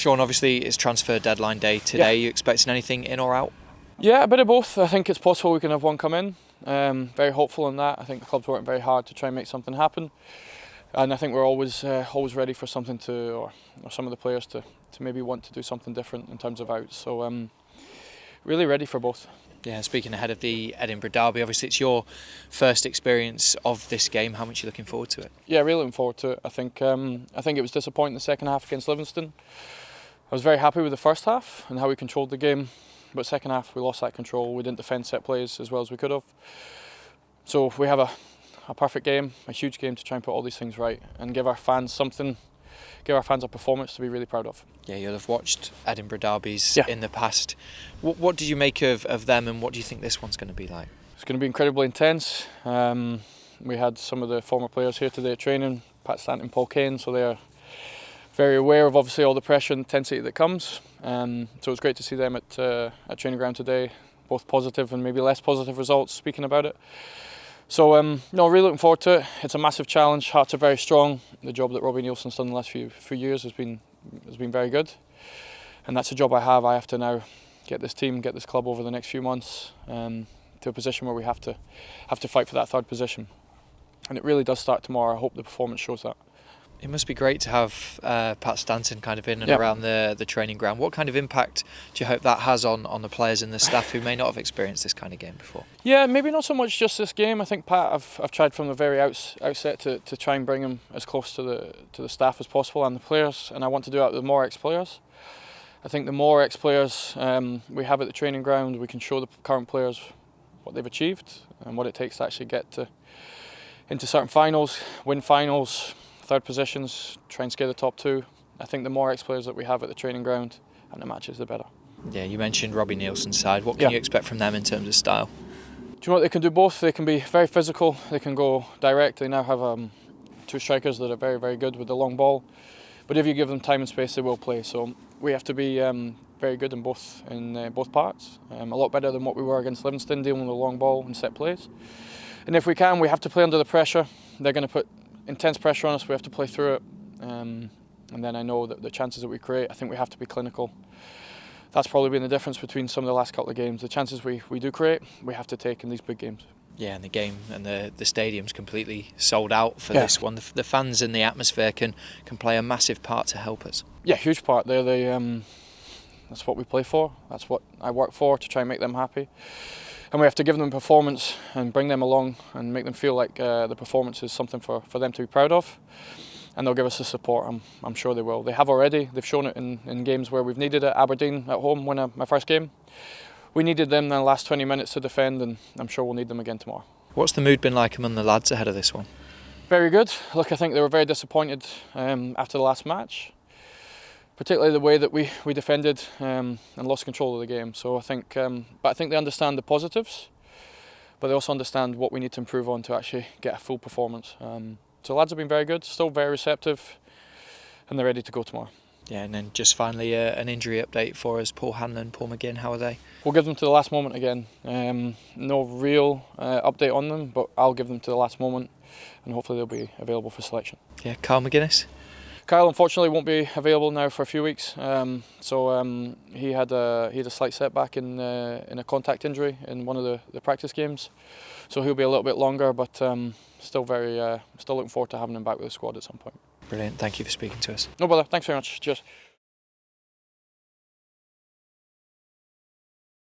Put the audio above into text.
Shaun, obviously it's transfer deadline day today. Yeah. Are you expecting anything in or out? Yeah, a bit of both. I think it's possible we can have one come in. Very hopeful in that. I think the club's working very hard to try and make something happen. And I think we're always ready for something or some of the players to maybe want to do something different in terms of outs. So really ready for both. Yeah, speaking ahead of the Edinburgh Derby, obviously it's your first experience of this game. How much are you looking forward to it? Yeah, really looking forward to it. I think it was disappointing the second half against Livingston. I was very happy with the first half and how we controlled the game, but second half we lost that control. We didn't defend set plays as well as we could have. So we have a perfect game, a huge game to try and put all these things right and give our fans something. Give our fans a performance to be really proud of. Yeah, you'll have watched Edinburgh Derbies Yeah. in the past. What did you make of them, and what do you think this one's going to be like? It's going to be incredibly intense. We had some of the former players here today at training, Pat Stanton, Paul Kane, so they're very aware of obviously all the pressure and intensity that comes. So it's great to see them at training ground today, both positive and maybe less positive results speaking about it. So really looking forward to it. It's a massive challenge. Hearts are very strong. The job that Robbie Nielsen's done the last few years has been very good, and that's a job I have. I have to now get this team, get this club over the next few months to a position where we have to fight for that third position, and it really does start tomorrow. I hope the performance shows that. It must be great to have Pat Stanton kind of in and Yeah. around the training ground. What kind of impact do you hope that has on the players and the staff who may not have experienced this kind of game before? Yeah, maybe not so much just this game. I think Pat, I've tried from the very outset to try and bring him as close to the staff as possible and the players, and I want to do that with more ex-players. I think the more ex-players we have at the training ground, we can show the current players what they've achieved and what it takes to actually get into certain finals, win finals, third positions, try and scare the top two. I think the more ex-players that we have at the training ground and the matches, the better. Yeah, you mentioned Robbie Nielsen's side. What can you expect from them in terms of style? Do you know what, they can do both. They can be very physical, they can go direct. They now have two strikers that are very, very good with the long ball. But if you give them time and space, they will play. So we have to be very good in both parts. A lot better than what we were against Livingston, dealing with the long ball and set plays. And if we can, we have to play under the pressure. They're going to put intense pressure on us. We have to play through it. And then I know that the chances that we create, I think we have to be clinical. That's probably been the difference between some of the last couple of games. The chances we do create, we have to take in these big games. Yeah, and the game and the stadium's completely sold out for this one. The fans and the atmosphere can play a massive part to help us. Yeah, huge part. That's what we play for. That's what I work for, to try and make them happy. And we have to give them performance and bring them along and make them feel like the performance is something for them to be proud of. And they'll give us the support. I'm sure they will. They have already. They've shown it in games where we've needed it. Aberdeen at home, my first game. We needed them in the last 20 minutes to defend, and I'm sure we'll need them again tomorrow. What's the mood been like among the lads ahead of this one? Very good. Look, I think they were very disappointed after the last match, particularly the way that we defended and lost control of the game. So I think they understand the positives, but they also understand what we need to improve on to actually get a full performance. So lads have been very good, still very receptive, and they're ready to go tomorrow. Yeah, and then just finally an injury update for us. Paul Hanlon, Paul McGinn, how are they? We'll give them to the last moment again. No real update on them, but I'll give them to the last moment, and hopefully they'll be available for selection. Yeah, Kyle McGuinness? Kyle unfortunately won't be available now for a few weeks. He had a slight setback in a contact injury in one of the practice games, so he'll be a little bit longer. But still looking forward to having him back with the squad at some point. Brilliant. Thank you for speaking to us. No bother. Thanks very much. Cheers.